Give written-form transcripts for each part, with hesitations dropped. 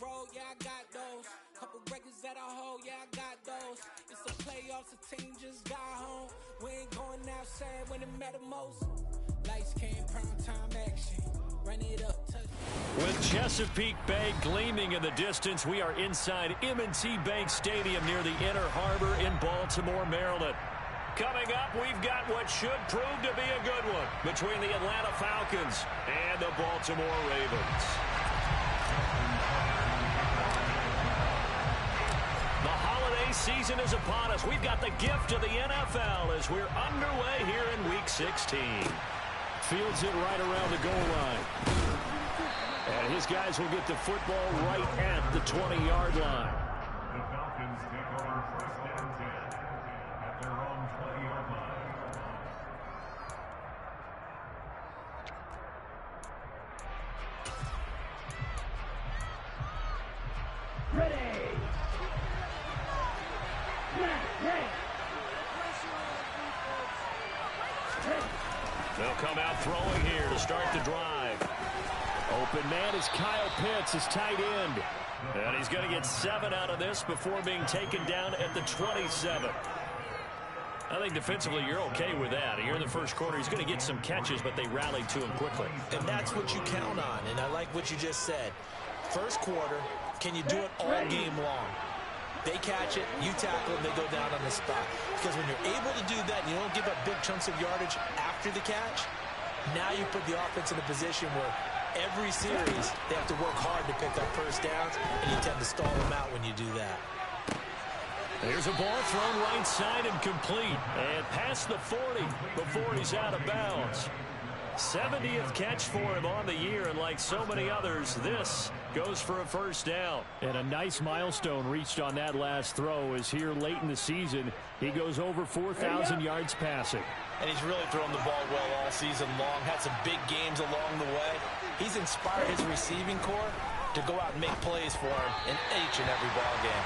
road, yeah, I got those. Couple records that I hold, yeah, I got those. It's the playoffs, the team just got home. We ain't going outside when it matter most. Lights came, prime time action. Run it up, touch. With Chesapeake Bay gleaming in the distance, we are inside M&T Bank Stadium near the Inner Harbor in Baltimore, Maryland. Coming up, we've got what should prove to be a good one between the Atlanta Falcons and the Baltimore Ravens. The holiday season is upon us. We've got the gift of the NFL as we're underway here in Week 16. Fields it right around the goal line. And his guys will get the football right at the 20-yard line. The Falcons take over first down 10 at their own 20-yard line. Ready. They'll come out throwing here to start the drive. Open man is Kyle Pitts, his tight end. And he's going to get 7 out of this before being taken down at the 27. I think defensively you're okay with that. Here in the first quarter, he's going to get some catches, but they rallied to him quickly. And that's what you count on, and I like what you just said. First quarter, can you do it all game long? They catch it, you tackle it, they go down on the spot. Because when you're able to do that and you don't give up big chunks of yardage after the catch, now you put the offense in a position where every series they have to work hard to pick up first downs, and you tend to stall them out when you do that. There's a ball thrown right side and complete. And past the 40 before he's out of bounds. 70th catch for him on the year, and like so many others, this goes for a first down. And a nice milestone reached on that last throw is here late in the season. He goes over 4,000 yards passing. And he's really thrown the ball well all season long, had some big games along the way. He's inspired his receiving corps to go out and make plays for him in each and every ball game.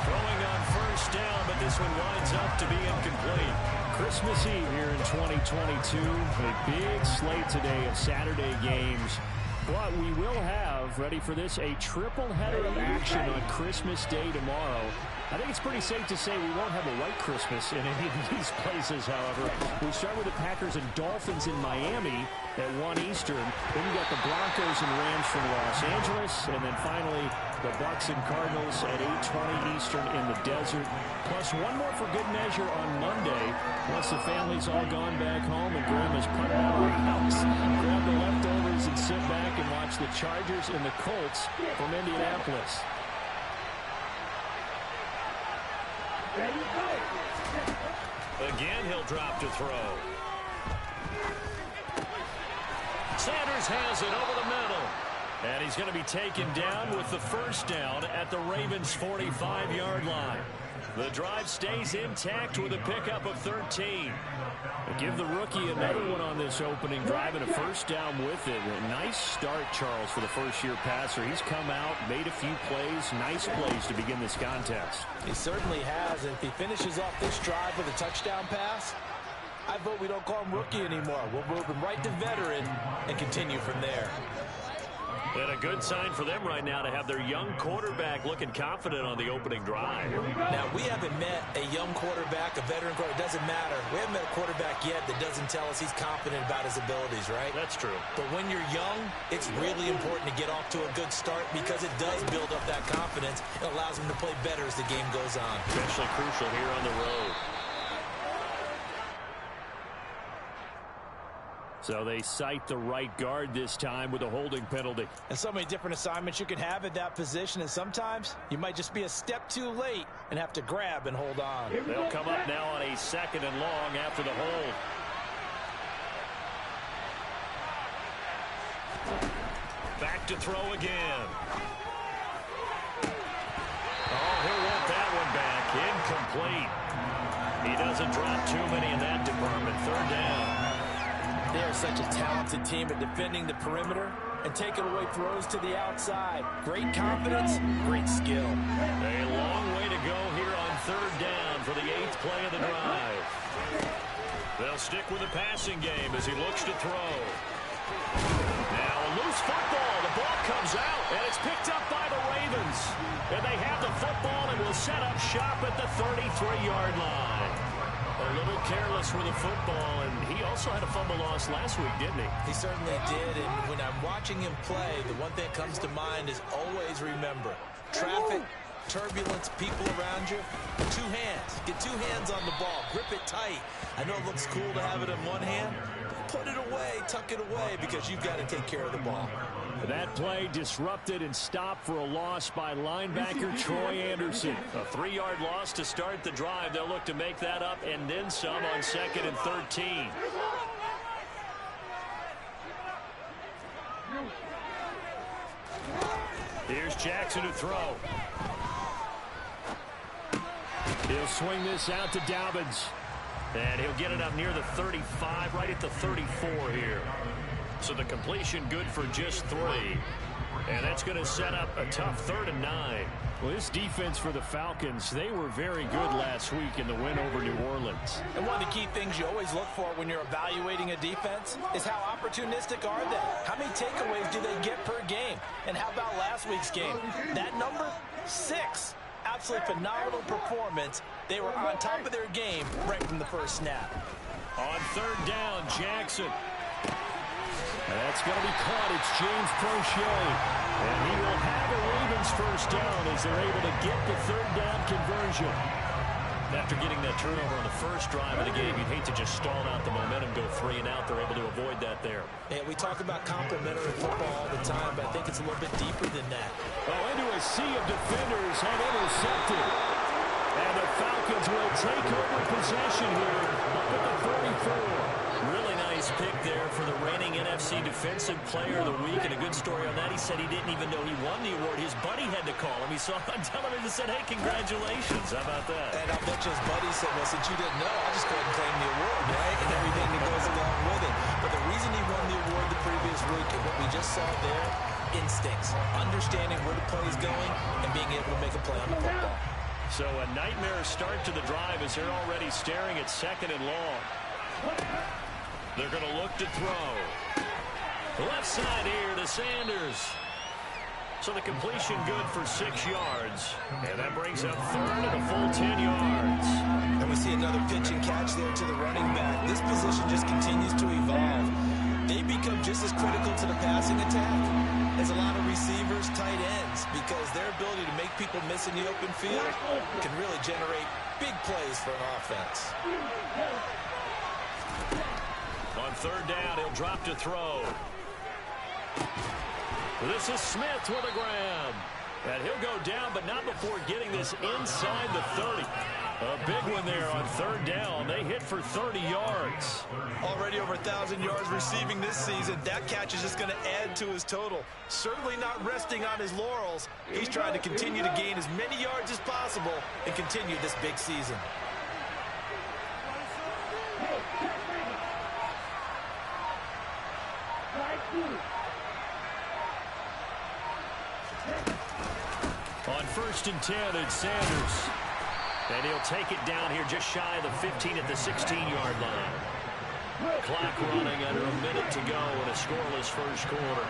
Throwing on first down, but this one winds up to be incomplete. Christmas Eve here in 2022. A big slate today of Saturday games. But we will have, ready for this, a triple header of action on Christmas Day tomorrow. I think it's pretty safe to say we won't have a white Christmas in any of these places, however. We start with the Packers and Dolphins in Miami at 1 Eastern. Then you got the Broncos and Rams from Los Angeles. And then finally, the Bucs and Cardinals at 8:20 Eastern in the desert. Plus one more for good measure on Monday. Once the family's all gone back home and Grandma's putting out of the house. Grab the leftovers and sit back and watch the Chargers and the Colts from Indianapolis. Again, he'll drop to throw. Sanders has it over the middle. And he's going to be taken down with the first down at the Ravens' 45-yard line. The drive stays intact with a pickup of 13. Give the rookie another one on this opening drive and a first down with it. A nice start, Charles, for the first-year passer. He's come out, made a few plays, nice plays to begin this contest. He certainly has, and if he finishes off this drive with a touchdown pass, I vote we don't call him rookie anymore. We'll move him right to veteran and continue from there. And a good sign for them right now to have their young quarterback looking confident on the opening drive. Now, we haven't met a young quarterback, a veteran quarterback. It doesn't matter. We haven't met a quarterback yet that doesn't tell us he's confident about his abilities, right? That's true. But when you're young, it's really important to get off to a good start because it does build up that confidence. It allows him to play better as the game goes on. Especially crucial here on the road. So they cite the right guard this time with a holding penalty. And so many different assignments you can have at that position, and sometimes you might just be a step too late and have to grab and hold on. They'll come up now on a 2nd and long after the hold. Back to throw again. Oh, he'll want that one back. Incomplete. He doesn't drop too many in that department. 3rd down. They are such a talented team at defending the perimeter and taking away throws to the outside. Great confidence, great skill. A long way to go here on 3rd down for the 8th play of the drive. They'll stick with the passing game as he looks to throw. Now a loose football. The ball comes out, and it's picked up by the Ravens. set up shop at the 33-yard line. A little careless with the football, and he also had a fumble loss last week, didn't he? He certainly did, and when I'm watching him play, the one thing that comes to mind is always remember, traffic, turbulence, people around you, two hands. Get two hands on the ball. Grip it tight. I know it looks cool to have it in one hand, but put it away, tuck it away, because you've got to take care of the ball. That play disrupted and stopped for a loss by linebacker Troy Anderson. A 3-yard loss to start the drive. They'll look to make that up and then some on 2nd and 13. Here's Jackson to throw. He'll swing this out to Dobbins. And he'll get it up near the 35, right at the 34 here. So the completion good for just 3. And that's going to set up a tough 3rd and 9. Well, this defense for the Falcons, they were very good last week in the win over New Orleans. And one of the key things you always look for when you're evaluating a defense is how opportunistic are they? How many takeaways do they get per game? And how about last week's game? That number, 6. Absolutely phenomenal performance. They were on top of their game right from the first snap. On 3rd down, Jackson. That's going to be caught. It's James Prochet. And he will have a Ravens first down as they're able to get the 3rd down conversion. After getting that turnover on the first drive of the game, you'd hate to just stall out the momentum, go 3 and out. They're able to avoid that there. Yeah, we talk about complementary football all the time, but I think it's a little bit deeper than that. Oh, into a sea of defenders and intercepted. And the Falcons will take over possession here up at the 34. Really nice pick there for the reigning NFC Defensive Player of the Week. And a good story on that. He said he didn't even know he won the award. His buddy had to call him. He saw him on television and said, hey, congratulations. How about that? And I bet you his buddy said, well, since you didn't know, I'll just go ahead and claim the award, right? And everything that goes along with it. But the reason he won the award the previous week and what we just saw there, instincts, understanding where the play is going and being able to make a play on the football. So a nightmare start to the drive as they're already staring at 2nd and long. They're going to look to throw. Left side here to Sanders. So the completion good for 6 yards. And that brings up 3rd and a full 10 yards. And we see another pitch and catch there to the running back. This position just continues to evolve. They become just as critical to the passing attack as a lot of receivers, tight ends, because their ability to make people miss in the open field can really generate big plays for an offense. On 3rd down, he'll drop to throw. This is Smith with a grab. And he'll go down, but not before getting this inside the 30. A big one there on 3rd down. They hit for 30 yards. Already over 1,000 yards receiving this season. That catch is just going to add to his total. Certainly not resting on his laurels. He's trying to continue to gain as many yards as possible and continue this big season. On 1st and 10, it's Sanders. And he'll take it down here just shy of the 15 at the 16-yard line. Clock running under a minute to go in a scoreless first quarter.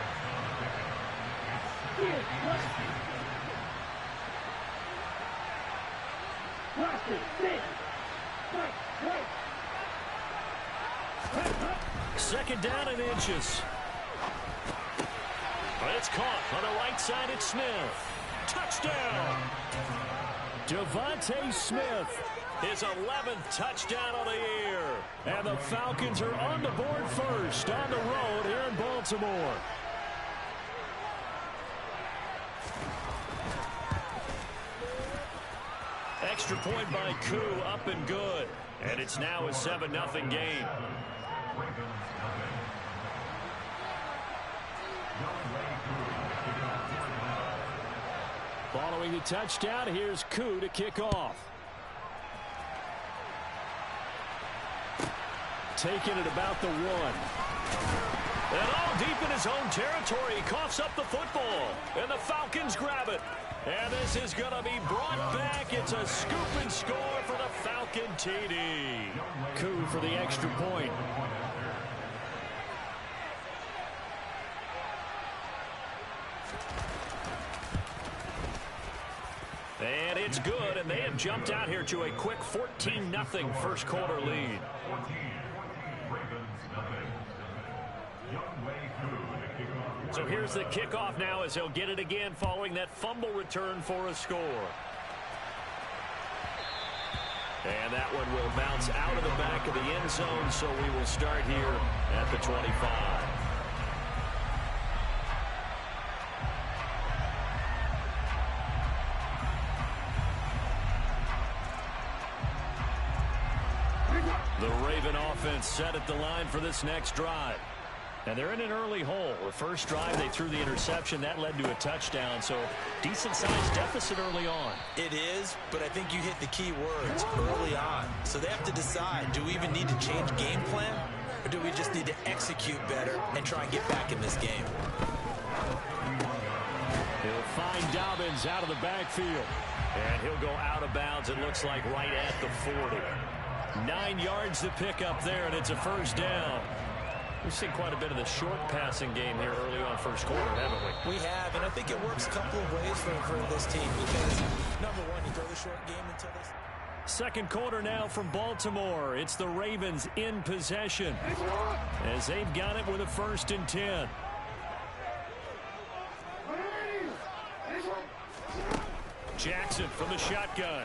Second down and inches. It's caught on the right side. It's Smith. Touchdown. Devontae Smith, his 11th touchdown of the year. And the Falcons are on the board first on the road here in Baltimore. Extra point by Koo, up and good. And it's now a 7-0 game. Following the touchdown, here's Koo to kick off. Taking it about the 1. And all deep in his own territory, he coughs up the football. And the Falcons grab it. And this is going to be brought back. It's a scoop and score for the Falcon TD. Koo for the extra point. And it's good, and they have jumped out here to a quick 14-0 first quarter lead. So here's the kickoff now as he'll get it again following that fumble return for a score. And that one will bounce out of the back of the end zone, so we will start here at the 25. The Raven offense set at the line for this next drive. And they're in an early hole. The first drive, they threw the interception. That led to a touchdown, so decent-sized deficit early on. It is, but I think you hit the key words early on. So they have to decide, do we even need to change game plan, or do we just need to execute better and try and get back in this game? He'll find Dobbins out of the backfield. And he'll go out of bounds, it looks like, right at the 40. 9 yards to pick up there, and it's a first down. We've seen quite a bit of the short passing game here early on first quarter, haven't we? We have, and I think it works a couple of ways for this team because, number one, you throw the short game until this. Second quarter now from Baltimore. It's the Ravens in possession as they've got it with a 1st and 10. Jackson from the shotgun.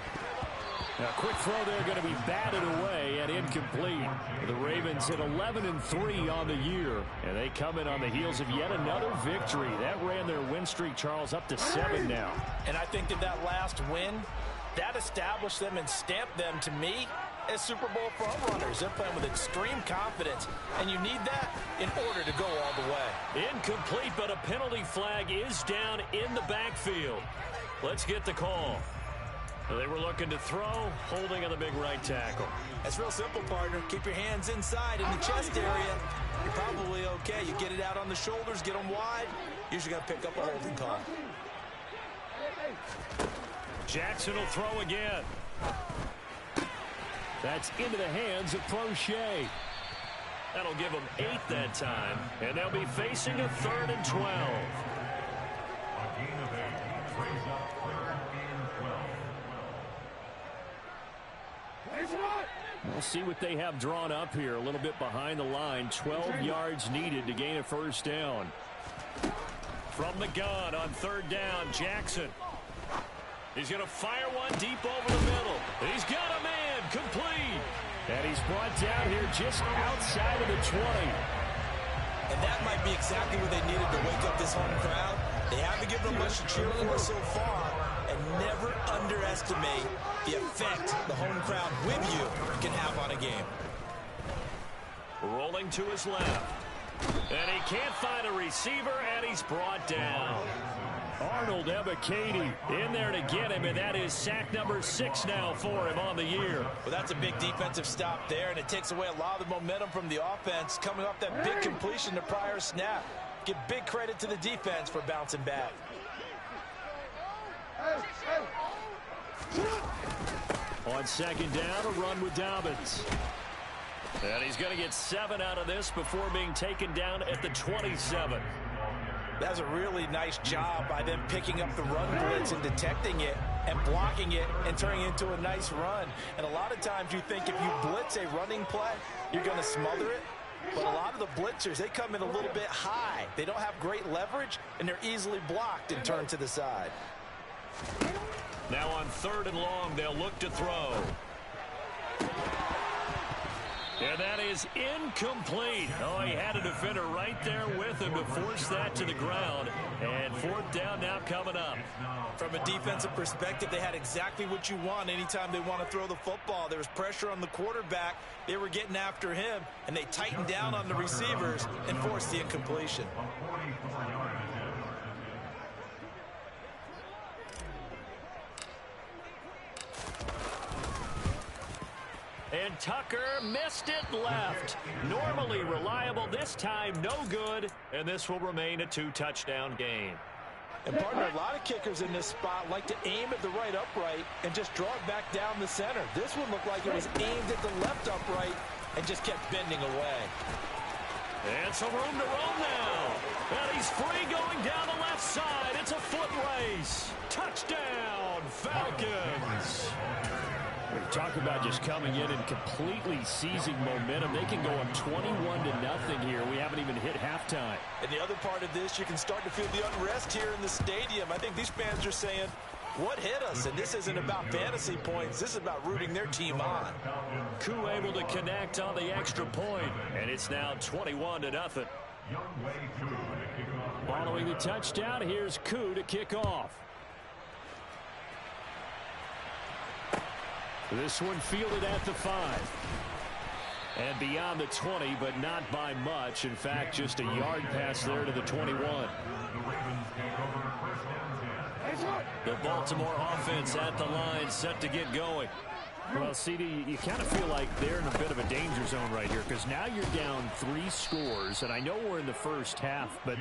A quick throw there going to be batted away and incomplete. The Ravens hit 11-3 on the year, and they come in on the heels of yet another victory. That ran their win streak, Charles, up to 7 now. And I think that last win, that established them and stamped them, to me, as Super Bowl frontrunners. They're playing with extreme confidence, and you need that in order to go all the way. Incomplete, but a penalty flag is down in the backfield. Let's get the call. They were looking to throw, holding on the big right tackle. That's real simple, partner. Keep your hands inside in the chest area. You're probably okay. You get it out on the shoulders, get them wide. Usually going to pick up a holding call. Jackson will throw again. That's into the hands of Prochet. That'll give them 8 that time, and they'll be facing a 3rd and 12. We'll see what they have drawn up here. A little bit behind the line. 12 yards needed to gain a first down. From the gun on 3rd down, Jackson. He's going to fire one deep over the middle. He's got a man, complete. And he's brought down here just outside of the 20. And that might be exactly what they needed to wake up this home crowd. They haven't given them much to cheer for so far. And never underestimate the effect the home crowd with you can have on a game. Rolling to his left. And he can't find a receiver, and he's brought down. Arnold Ebiketie in there to get him, and that is sack number 6 now for him on the year. Well, that's a big defensive stop there, and it takes away a lot of the momentum from the offense coming off that big completion the prior snap. Give big credit to the defense for bouncing back. On 2nd down, a run with Dobbins. And he's going to get 7 out of this before being taken down at the 27. That's a really nice job by them picking up the run blitz and detecting it and blocking it and turning it into a nice run. And a lot of times you think if you blitz a running play, you're going to smother it. But a lot of the blitzers, they come in a little bit high. They don't have great leverage, and they're easily blocked and turned to the side. Now on 3rd and long, they'll look to throw. And that is incomplete. Oh, he had a defender right there with him to force that to the ground. And 4th down now coming up. From a defensive perspective, they had exactly what you want anytime they want to throw the football. There was pressure on the quarterback. They were getting after him, and they tightened down on the receivers and forced the incompletion. And Tucker missed it left. Normally reliable, this time no good. And this will remain a 2-touchdown game. And partner, a lot of kickers in this spot like to aim at the right upright and just draw it back down the center. This one looked like it was aimed at the left upright and just kept bending away. And some room to roam now. And he's free going down the left side. It's a foot race. Touchdown, Falcons. We talk about just coming in and completely seizing momentum. They can go up 21-0 here. We haven't even hit halftime. And the other part of this, you can start to feel the unrest here in the stadium. I think these fans are saying, what hit us? And this isn't about fantasy points. This is about rooting their team on. Koo able to connect on the extra point, and it's now 21-0. Following the touchdown, here's Koo to kick off. This one fielded at the 5. And beyond the 20, but not by much. In fact, just a yard pass there to the 21. The Baltimore offense at the line, set to get going. Well, CD, you kind of feel like they're in a bit of a danger zone right here because now you're down 3 scores, and I know we're in the first half, but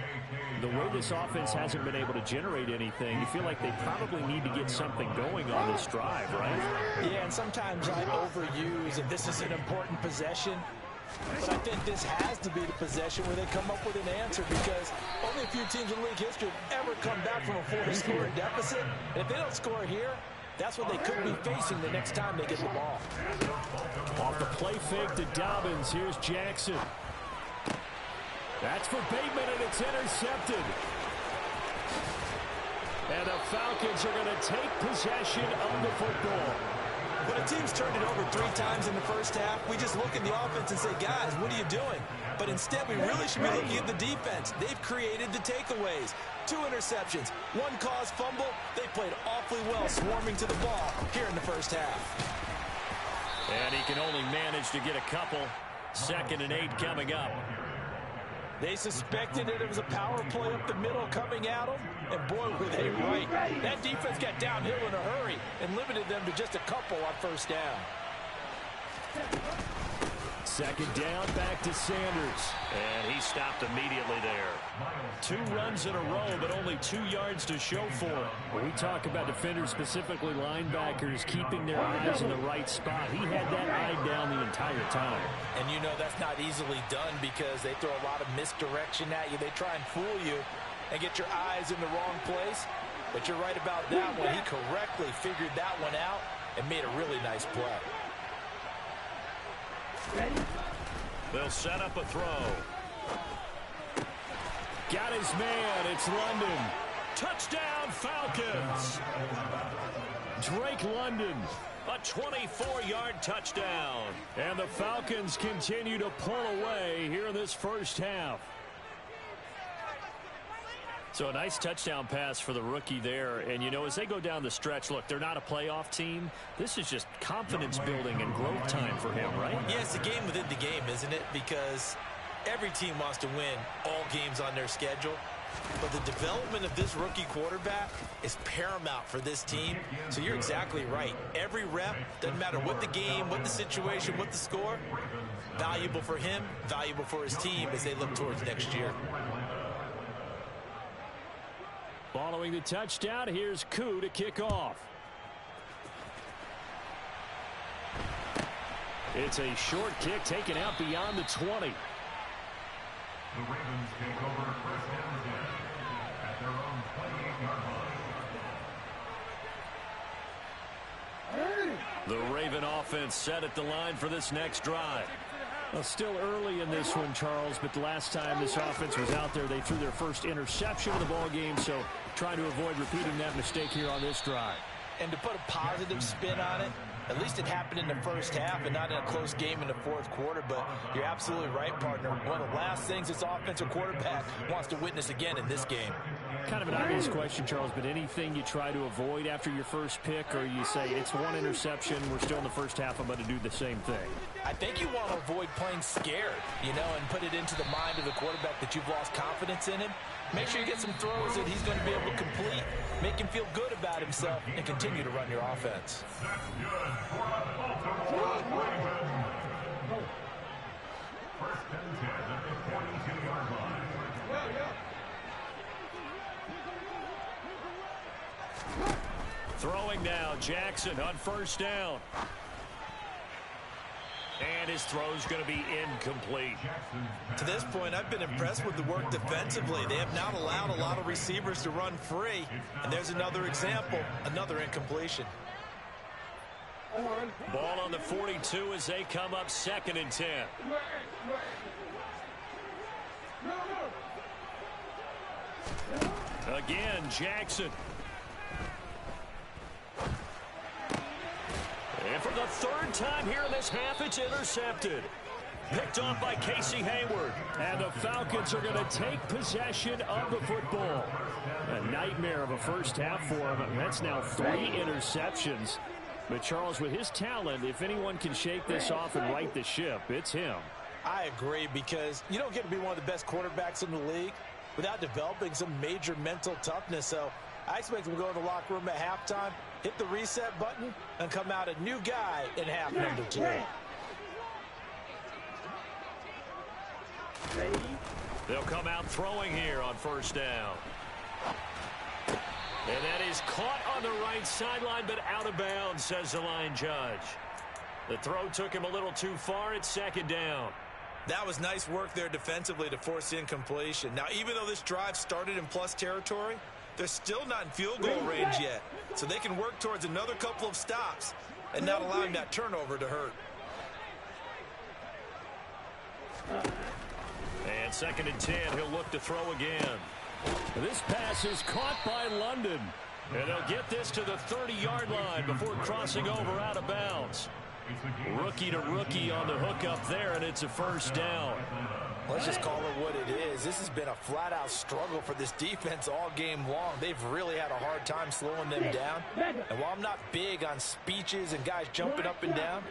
the way this offense hasn't been able to generate anything, you feel like they probably need to get something going on this drive, right? Yeah, and sometimes I overuse that this is an important possession, but I think this has to be the possession where they come up with an answer because only a few teams in league history have ever come back from a 4-score deficit, and if they don't score here, that's what they could be facing the next time they get the ball. Off the play fake to Dobbins. Here's Jackson. That's for Bateman, and it's intercepted. And the Falcons are going to take possession of the football. When a team's turned it over 3 times in the first half, we just look at the offense and say, guys, what are you doing? But instead, we really should be looking at the defense. They've created the takeaways. 2 interceptions, 1 caused fumble. They played awfully well swarming to the ball here in the first half. And he can only manage to get a couple. 2nd and 8 coming up. They suspected that it was a power play up the middle coming at them, and boy, were they right. That defense got downhill in a hurry and limited them to just a couple on first down. 2nd down, back to Sanders. And he stopped immediately there. 2 runs in a row, but only 2 yards to show for it. When we talk about defenders, specifically linebackers, keeping their eyes in the right spot, he had that eye down the entire time. And you know that's not easily done because they throw a lot of misdirection at you. They try and fool you and get your eyes in the wrong place. But you're right about that one. He correctly figured that one out and made a really nice play. They'll set up a throw. Got his man. It's London. Touchdown, Falcons. Drake London. A 24-yard touchdown. And the Falcons continue to pull away here in this first half. So a nice touchdown pass for the rookie there. And, you know, as they go down the stretch, look, they're not a playoff team. This is just confidence building and growth time for him, right? Yeah, it's a game within the game, isn't it? Because every team wants to win all games on their schedule. But the development of this rookie quarterback is paramount for this team. So you're exactly right. Every rep, doesn't matter what the game, what the situation, what the score, valuable for him, valuable for his team as they look towards next year. Following the touchdown, here's Koo to kick off. It's a short kick taken out beyond the 20. The Ravens take over 1st and 10 at their own 28-yard line. The Raven offense set at the line for this next drive. Well, still early in this one, Charles, but the last time this offense was out there, they threw their first interception of the ball game, so trying to avoid repeating that mistake here on this drive. And to put a positive spin on it, at least it happened in the first half and not in a close game in the 4th quarter, but you're absolutely right, partner. One of the last things this offensive quarterback wants to witness again in this game. Kind of an obvious question, Charles, but anything you try to avoid after your first pick, or you say it's 1 interception, we're still in the first half, I'm going to do the same thing? I think you want to avoid playing scared, you know, and put it into the mind of the quarterback that you've lost confidence in him. Make sure you get some throws that he's going to be able to complete, make him feel good about himself, and continue to run your offense. That's good for the Baltimore Ravens. 1st and 10 at the 42-yard line. Throwing now, Jackson on 1st down. And his throw's going to be incomplete. To this point, I've been impressed with the work defensively. They have not allowed a lot of receivers to run free. And there's another example, another incompletion. Ball on the 42 as they come up 2nd and 10. Again, Jackson. And for the 3rd time here in this half, it's intercepted. Picked off by Casey Hayward. And the Falcons are going to take possession of the football. A nightmare of a first half for them. That's now 3 interceptions. But, Charles, with his talent, if anyone can shake this off and right the ship, it's him. I agree, because you don't get to be one of the best quarterbacks in the league without developing some major mental toughness. So I expect him to go in the locker room at halftime, hit the reset button, and come out a new guy in half number 2. They'll come out throwing here on 1st down. And that is caught on the right sideline, but out of bounds, says the line judge. The throw took him a little too far. It's 2nd down. That was nice work there defensively to force incompletion. Now, even though this drive started in plus territory, they're still not in field goal range yet. So they can work towards another couple of stops and not allowing that turnover to hurt. And 2nd and 10, he'll look to throw again. This pass is caught by London. And they'll get this to the 30-yard line before crossing over out of bounds. Rookie to rookie on the hook up there, and it's a 1st down. Let's just call it what it is. This has been a flat-out struggle for this defense all game long. They've really had a hard time slowing them down. And while I'm not big on speeches and guys jumping up and down,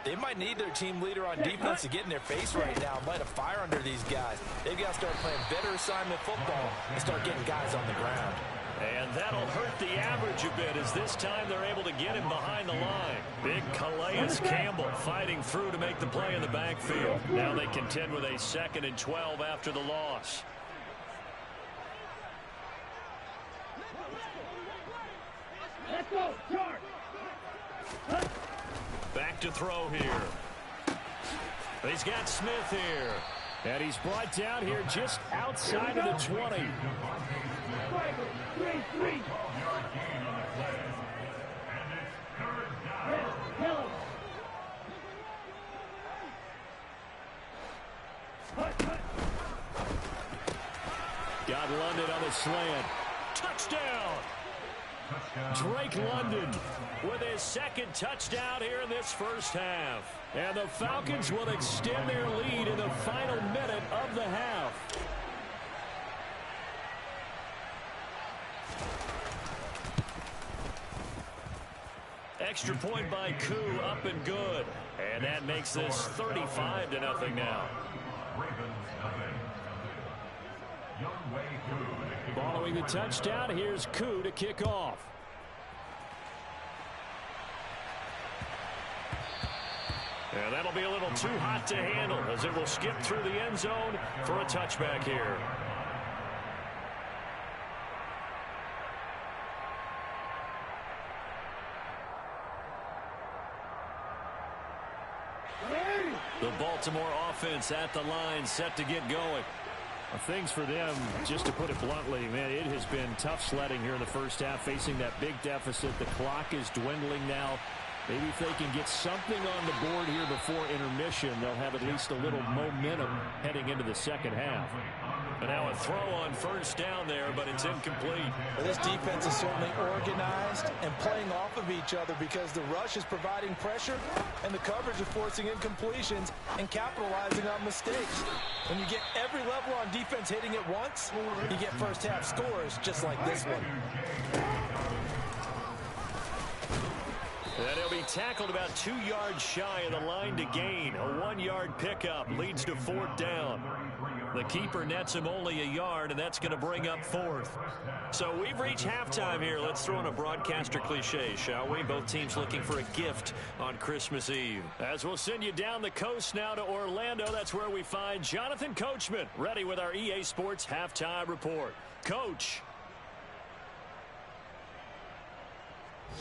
they might need their team leader on defense to get in their face right now and light a fire under these guys. They've got to start playing better assignment football and start getting guys on the ground. And that'll hurt the average a bit, as this time they're able to get him behind the line. Big Calais Campbell fighting through to make the play in the backfield. Now they contend with a 2nd and 12 after the loss. Let's go, charge. Back to throw here. He's got Smith here. And he's brought down here just outside of the 20. 3-3. Got London on the slant. Touchdown! Drake London with his 2nd touchdown here in this first half. And the Falcons will extend their lead in the final minute of the half. Extra point by Koo, up and good. And that makes this 35-0 now. Following the touchdown, here's Koo to kick off. And that'll be a little too hot to handle, as it will skip through the end zone for a touchback here. The Baltimore offense at the line, set to get going. Things for them, just to put it bluntly, man, it has been tough sledding here in the first half, facing that big deficit. The clock is dwindling now. Maybe if they can get something on the board here before intermission, they'll have at least a little momentum heading into the second half. And now a throw on 1st down there, but it's incomplete. Well, this defense is certainly organized and playing off of each other, because the rush is providing pressure and the coverage is forcing incompletions and capitalizing on mistakes. When you get every level on defense hitting at once, you get first half scores just like this one. And he'll be tackled about 2 yards shy of the line to gain. A 1-yard pickup leads to 4th down. The keeper nets him only a yard, and that's going to bring up 4th. So we've reached halftime here. Let's throw in a broadcaster cliche, shall we? Both teams looking for a gift on Christmas Eve. As we'll send you down the coast now to Orlando, that's where we find Jonathan Coachman, ready with our EA Sports Halftime Report. Coach.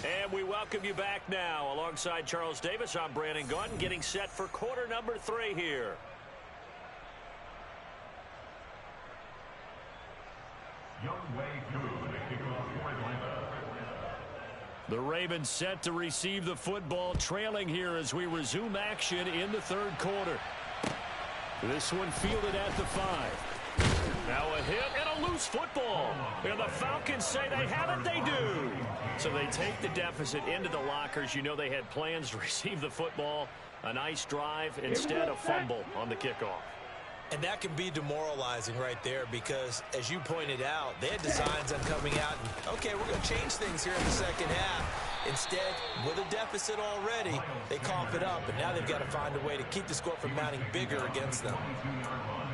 And we welcome you back now. Alongside Charles Davis, I'm Brandon Gunn, getting set for quarter number 3 here. The Ravens set to receive the football, trailing here as we resume action in the third quarter. This one fielded at the 5. Now a hit and a loose football. And the Falcons say they have it, they do. So they take the deficit into the lockers. You know they had plans to receive the football. A nice drive, instead a fumble on the kickoff. And that can be demoralizing right there because, as you pointed out, they had designs on coming out and, okay, we're going to change things here in the second half. Instead, with a deficit already, they cough it up, and now they've got to find a way to keep the score from mounting bigger against them.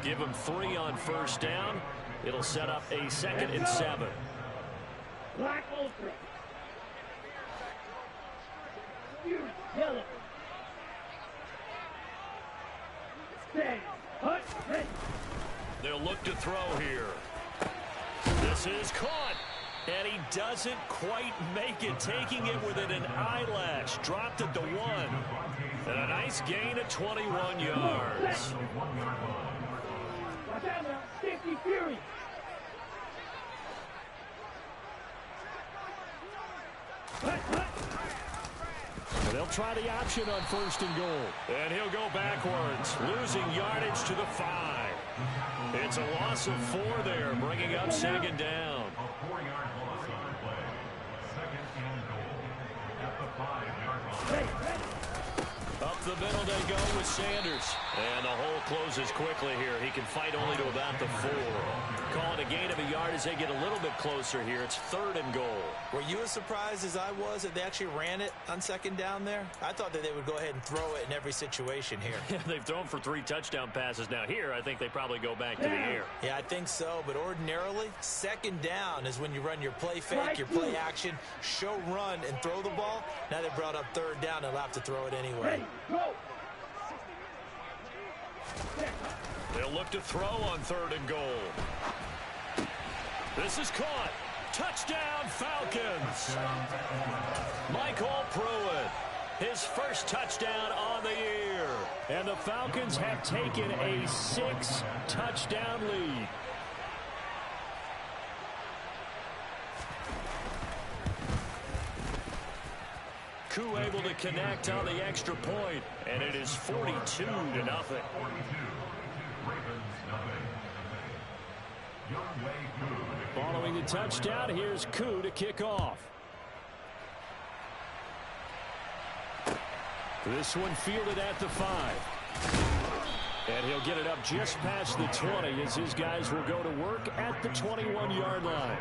Give them 3 on first down. It'll set up a 2nd and 7. Black Ultra. Yellow. Stay. Hut. Ready. They'll look to throw here. This is caught. And he doesn't quite make it, taking it within an eyelash. Dropped it to 1. And a nice gain of 21 yards. Watch out now. 50 Fury. They'll try the option on 1st and goal. And he'll go backwards, losing yardage to the 5. It's a loss of 4 there, bringing up 2nd down. A 4-yard loss on the play. 2nd and goal at the 5-yard line. Up the middle they go with Sanders. And the hole closes quickly here. He can fight only to about the 4. Call it a gain of a yard as they get a little bit closer here. It's 3rd and goal. Were you as surprised as I was that they actually ran it on 2nd down there? I thought that they would go ahead and throw it in every situation here. They've thrown for 3 touchdown passes. Now here, I think they probably go back to the air. Yeah, I think so. But ordinarily, 2nd down is when you run your play fake, your play action, show run, and throw the ball. Now they brought up 3rd down. They'll have to throw it anyway. Ready. Go. They'll look to throw on 3rd and goal. This is caught. Touchdown, Falcons. Michael Pruitt, his first touchdown on the year. And the Falcons have taken a 6-touchdown lead. Koo able to connect on the extra point, and it is 42-0. Following the touchdown, here's Koo to kick off. This one fielded at the 5. And he'll get it up just past the 20 as his guys will go to work at the 21-yard line.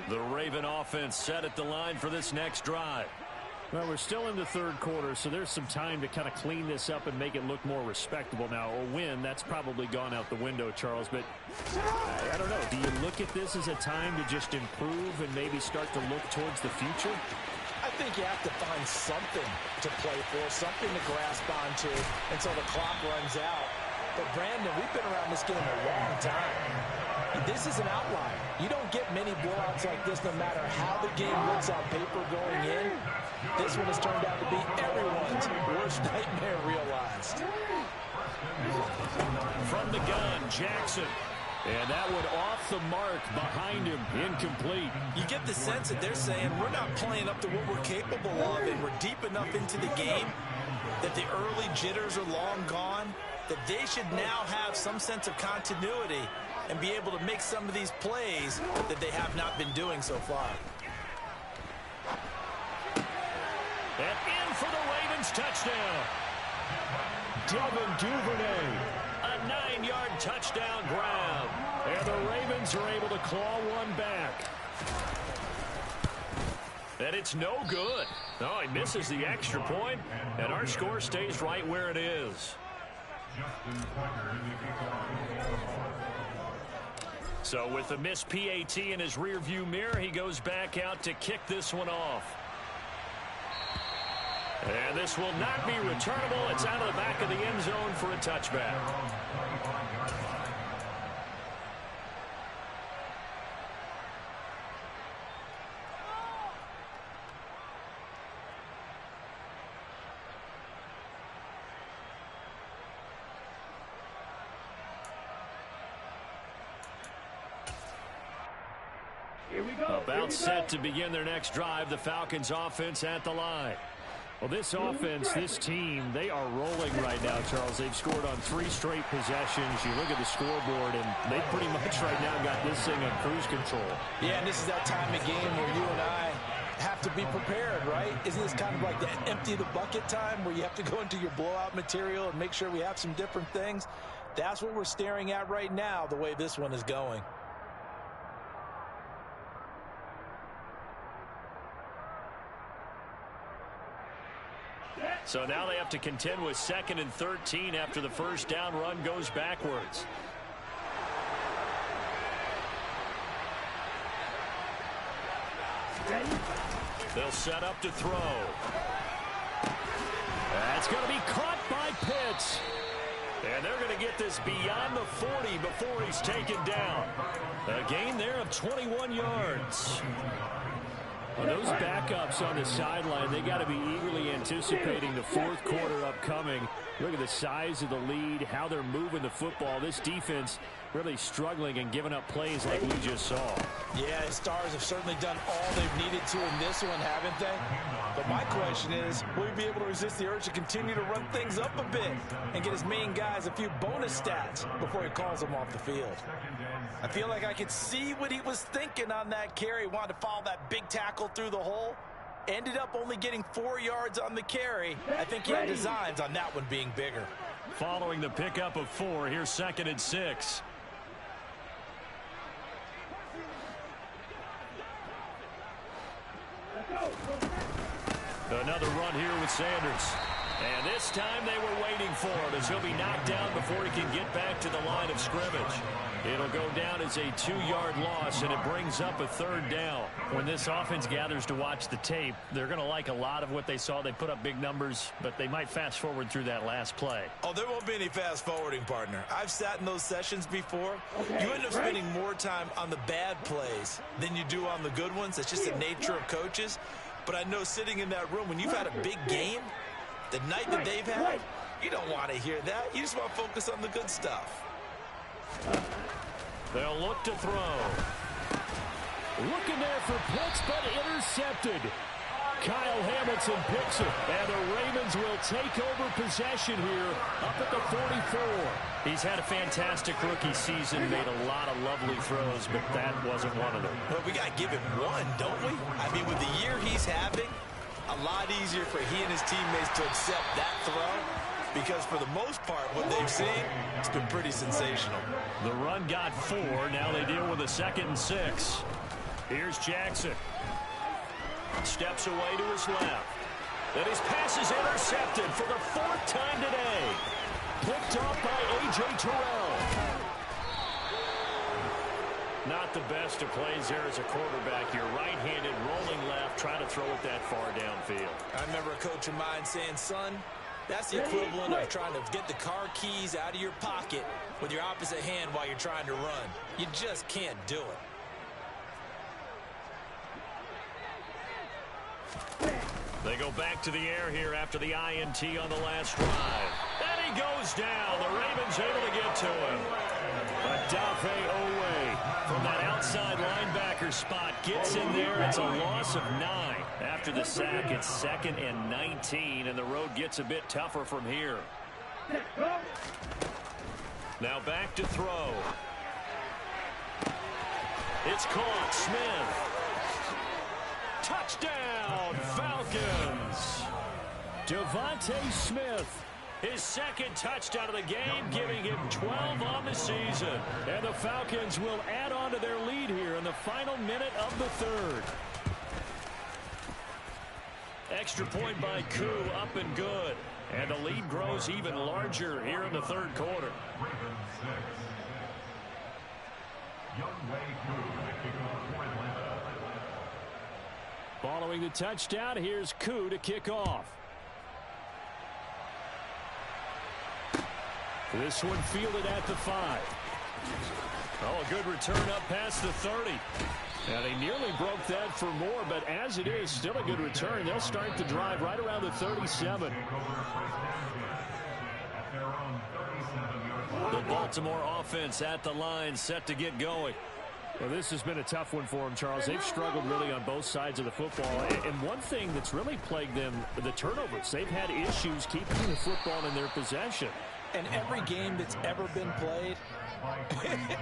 The Raven offense set at the line for this next drive. Well, we're still in the third quarter, so there's some time to kind of clean this up and make it look more respectable. Now, a win, that's probably gone out the window, Charles, but I don't know. Do you look at this as a time to just improve and maybe start to look towards the future? I think you have to find something to play for, something to grasp onto until the clock runs out. But, Brandon, we've been around this game a long time. And this is an outlier. You don't get many blowouts like this no matter how the game looks on paper going in. This one has turned out to be everyone's worst nightmare realized. From the gun, Jackson. And that one off the mark behind him, incomplete. You get the sense that they're saying we're not playing up to what we're capable of, and we're deep enough into the game that the early jitters are long gone, that they should now have some sense of continuity and be able to make some of these plays that they have not been doing so far. And in for the Ravens touchdown. Devin Duvernay, a 9-yard touchdown grab. And the Ravens are able to claw one back. And it's no good. No, he misses the extra point, and our score stays right where it is. So with the missed PAT in his rearview mirror, he goes back out to kick this one off. And this will not be returnable. It's out of the back of the end zone for a touchback. Here we go. About set to begin their next drive, the Falcons offense at the line. Well, this offense, this team, they are rolling right now, Charles. They've scored on 3 straight possessions. You look at the scoreboard, and they pretty much right now got this thing on cruise control. Yeah, and this is that time of game where you and I have to be prepared, right? Isn't this kind of like the empty the bucket time where you have to go into your blowout material and make sure we have some different things? That's what we're staring at right now, the way this one is going. So now they have to contend with 2nd and 13 after the first down run goes backwards. They'll set up to throw. That's going to be caught by Pitts. And they're going to get this beyond the 40 before he's taken down. A gain there of 21 yards. Well, those backups on the sideline, they got to be eagerly anticipating the 4th quarter upcoming. Look at the size of the lead, how they're moving the football. This defense really struggling and giving up plays like we just saw. Yeah, Stars have certainly done all they've needed to in this one, haven't they? But my question is, will he be able to resist the urge to continue to run things up a bit and get his main guys a few bonus stats before he calls them off the field? I feel like I could see what he was thinking on that carry. Wanted to follow that big tackle through the hole. Ended up only getting 4 yards on the carry. I think he had designs on that one being bigger. Following the pickup of 4, here's 2nd and 6. Another run here with Sanders. And this time they were waiting for him as he'll be knocked down before he can get back to the line of scrimmage. It'll go down as a 2-yard loss, and it brings up a 3rd down. When this offense gathers to watch the tape, they're going to like a lot of what they saw. They put up big numbers, but they might fast forward through that last play. Oh, there won't be any fast forwarding, partner. I've sat in those sessions before. You end up spending more time on the bad plays than you do on the good ones. It's just the nature of coaches. But I know sitting in that room, when you've had a big game, the night that they've had, you don't want to hear that. You just want to focus on the good stuff. They'll look to throw. Looking there for Pitts, but intercepted. Kyle Hamilton picks it, and the Ravens will take over possession here up at the 44. He's had a fantastic rookie season, made a lot of lovely throws, but that wasn't one of them. Well, we got to give him one, don't we? I mean, with the year he's having, a lot easier for he and his teammates to accept that throw, because for the most part, what they've seen, it's been pretty sensational. The run got 4. Now they deal with a 2nd and 6. Here's Jackson. Steps away to his left. Then his pass is intercepted for the 4th time today. Picked off by A.J. Terrell. Not the best of plays there as a quarterback. You're right-handed, rolling left, trying to throw it that far downfield. I remember a coach of mine saying, son, that's the equivalent of trying to get the car keys out of your pocket with your opposite hand while you're trying to run. You just can't do it. They go back to the air here after the INT on the last drive. And he goes down. The Ravens able to get to him. Odafe Oweh from that outside linebacker spot gets in there. It's a loss of 9. After the sack, it's 2nd and 19, and the road gets a bit tougher from here. Now back to throw. It's caught. Smith. Touchdown, Falcons. Devontae Smith, his 2nd touchdown of the game, giving him 12 on the season. And the Falcons will add on to their lead here in the final minute of the 3rd. Extra point by Koo, up and good. And the lead grows even larger here in the 3rd quarter. Following the touchdown, here's Koo to kick off. This one fielded at the 5. Oh, a good return up past the 30. Now, they nearly broke that for more, but as it is, still a good return. They'll start the drive right around the 37. The Baltimore offense at the line, set to get going. Well, this has been a tough one for them, Charles. They've struggled really on both sides of the football. And one thing that's really plagued them, the turnovers. They've had issues keeping the football in their possession. And every game that's ever been played,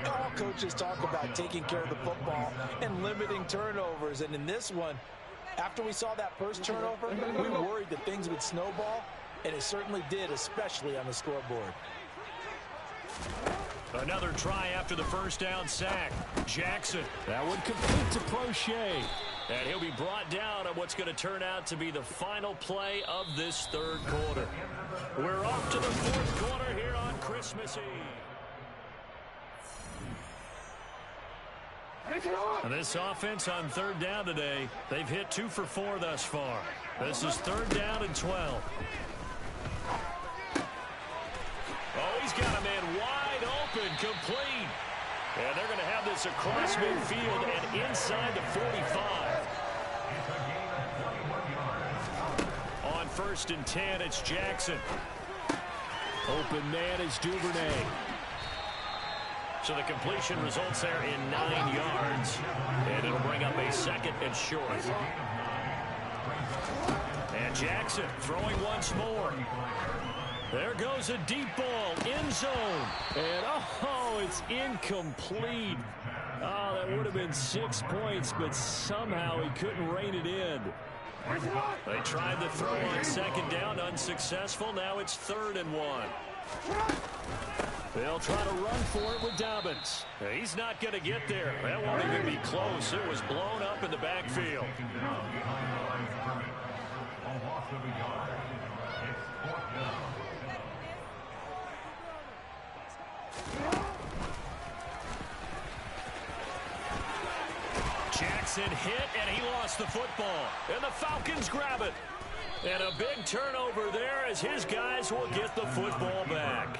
all coaches talk about taking care of the football and limiting turnovers. And in this one, after we saw that first turnover, we worried that things would snowball, and it certainly did, especially on the scoreboard. Another try after the first down sack. Jackson. That one complete to Prochet. And he'll be brought down on what's going to turn out to be the final play of this third quarter. We're off to the fourth quarter here on Christmas Eve. And this offense on third down today, they've hit 2 for 4 thus far. This is third down and 12. Oh, he's got a man wide open, complete. And they're going to have this across midfield and inside the 45. On 1st and 10, it's Jackson. Open man is Duvernay. So the completion results there in 9 yards. And it'll bring up a second and short. And Jackson throwing once more. There goes a deep ball, end zone. And, oh, it's incomplete. Oh, that would have been 6 points, but somehow he couldn't rein it in. They tried the throw on second down, unsuccessful. Now it's 3rd and 1. They'll try to run for it with Dobbins. He's not going to get there. That won't even be close. It was blown up in the backfield. Jackson hit, and he lost the football. And the Falcons grab it. And a big turnover there as his guys will get the football back.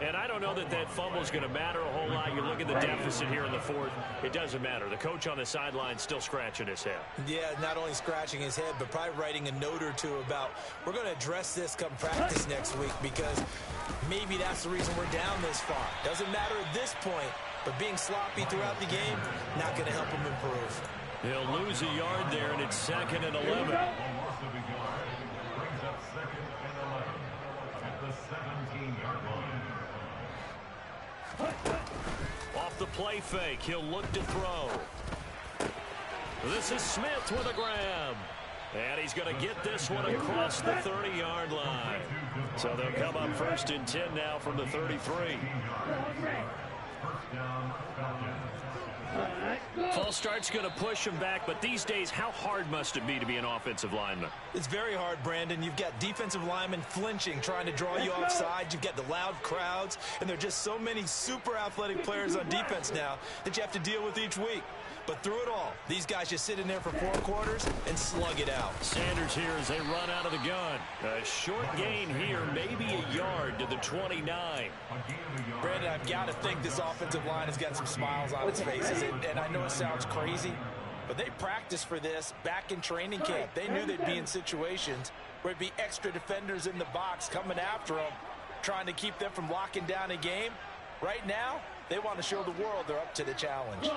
And I don't know that that fumble is going to matter a whole lot. You look at the deficit here in the fourth. It doesn't matter. The coach on the sideline still scratching his head. Yeah, not only scratching his head, but probably writing a note or two about we're going to address this come practice next week because maybe that's the reason we're down this far. Doesn't matter at this point, but being sloppy throughout the game, not going to help him improve. He'll lose a yard there, and it's 2nd and 11. Off the play fake, he'll look to throw. This is Smith with a grab. And he's going to get this one across the 30-yard line. So they'll come up 1st and 10 now from the 33. False start's going to push him back, but these days, how hard must it be to be an offensive lineman? It's very hard, Brandon. You've got defensive linemen flinching, trying to draw you offside. You've got the loud crowds, and there are just so many super athletic players on defense now that you have to deal with each week. But through it all, these guys just sit in there for 4 quarters and slug it out. Sanders here as they run out of the gun. A short gain here, maybe a yard to the 29. Brandon, I've got to think this offensive line has got some smiles on its faces. And I know it sounds crazy, but they practiced for this back in training camp. They knew they'd be in situations where it'd be extra defenders in the box coming after them, trying to keep them from locking down a game. Right now, they want to show the world they're up to the challenge.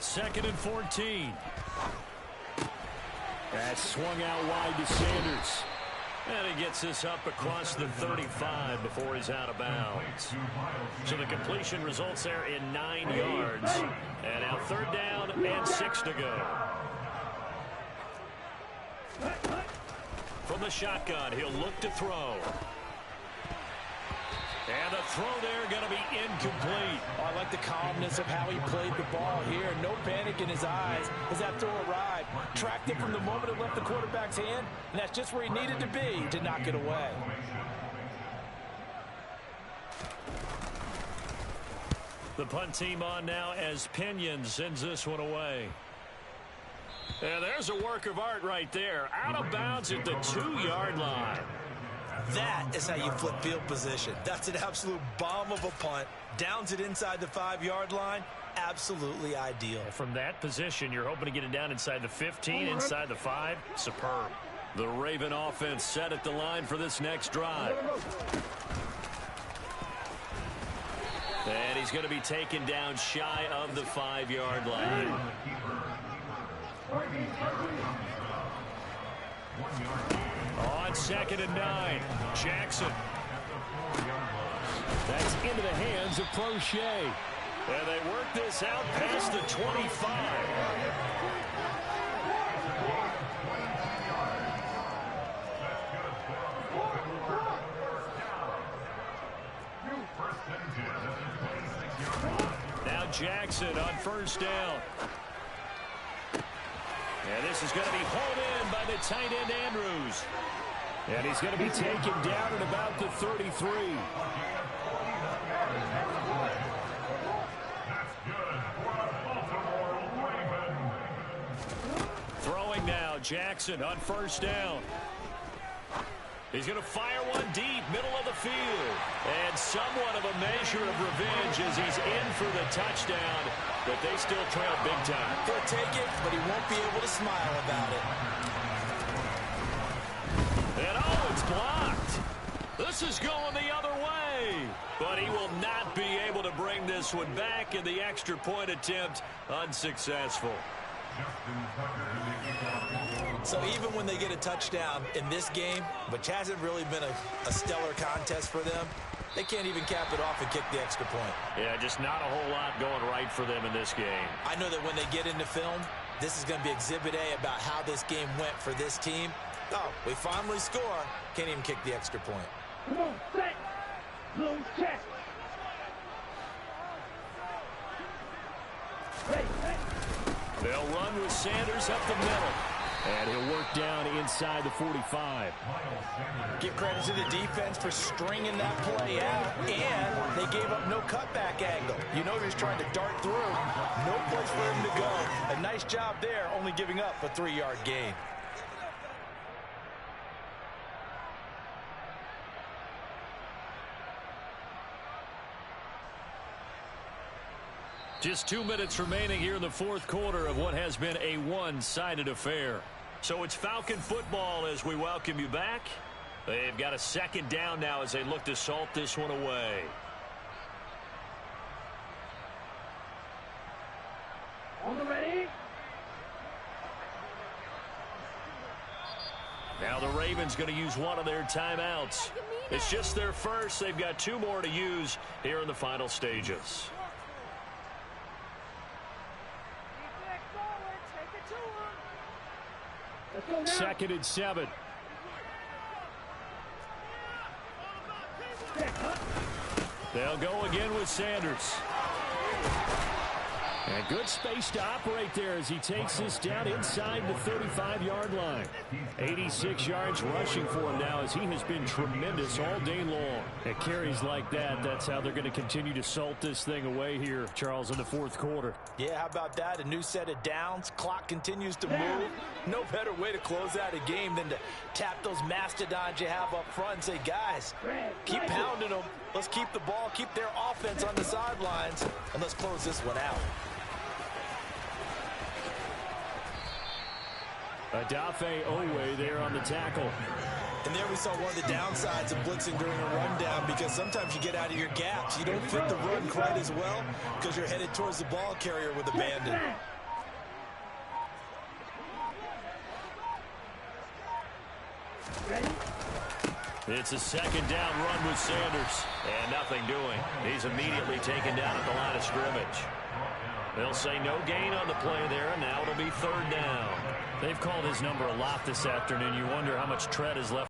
2nd and 14. That swung out wide to Sanders. And he gets this up across the 35 before he's out of bounds. So the completion results there in 9 yards. And now 3rd down and 6 to go. From the shotgun, he'll look to throw. And the throw there going to be incomplete. Oh, I like the calmness of how he played the ball here. No panic in his eyes as that throw arrived. Tracked it from the moment it left the quarterback's hand, and that's just where he needed to be to knock it away. The punt team on now as Pinion sends this one away. And there's a work of art right there. Out of bounds at the 2-yard line. That is how you flip field position. That's an absolute bomb of a punt. Downs it inside the 5-yard line. Absolutely ideal. From that position, you're hoping to get it down inside the 15, inside the 5. Superb. The Raven offense set at the line for this next drive. And he's going to be taken down shy of the 5-yard line. On 2nd and 9, Jackson. That's into the hands of Prochet. And they work this out past the 25. Now Jackson on 1st down. And this is going to be hauled in by the tight end Andrews. And he's going to be taken down at about the 33. Throwing now, Jackson on 1st down. He's going to fire one deep, middle of the field. And somewhat of a measure of revenge as he's in for the touchdown. But they still trail big time. He'll take it, but he won't be able to smile about it. And oh, it's blocked. This is going the other way. But he will not be able to bring this one back, and the extra point attempt unsuccessful. So even when they get a touchdown in this game, which hasn't really been a stellar contest for them, they can't even cap it off and kick the extra point. Yeah, just not a whole lot going right for them in this game. I know that when they get into film, this is going to be Exhibit A about how this game went for this team. Oh, we finally score. Can't even kick the extra point. Come on, set. Close check. Ready, set. They'll run with Sanders up the middle. And he'll work down inside the 45. Give credit to the defense for stringing that play out, and they gave up no cutback angle. You know he's trying to dart through. No place for him to go. A nice job there, only giving up a 3-yard gain. Just 2 minutes remaining here in the 4th quarter of what has been a one-sided affair. So it's Falcon football as we welcome you back. They've got a 2nd down now as they look to salt this one away. On the ready. Now the Ravens going to use one of their timeouts. It's just their first. They've got 2 more to use here in the final stages. 2nd and 7. They'll go again with Sanders. And good space to operate there as he takes this down inside the 35-yard line. 86 yards rushing for him now as he has been tremendous all day long. At carries like that, that's how they're going to continue to salt this thing away here, Charles, in the 4th quarter. Yeah, how about that? A new set of downs. Clock continues to move. No better way to close out a game than to tap those mastodons you have up front and say, guys, keep pounding them. Let's keep the ball, keep their offense on the sidelines, and let's close this one out. Adafe Owe there on the tackle. And there we saw one of the downsides of blitzing during a rundown, because sometimes you get out of your gaps. You don't fit the run quite as well because you're headed towards the ball carrier with abandon. It's a 2nd down run with Sanders. And nothing doing. He's immediately taken down at the line of scrimmage. They'll say no gain on the play there, and now it'll be 3rd down. They've called his number a lot this afternoon. You wonder how much tread is left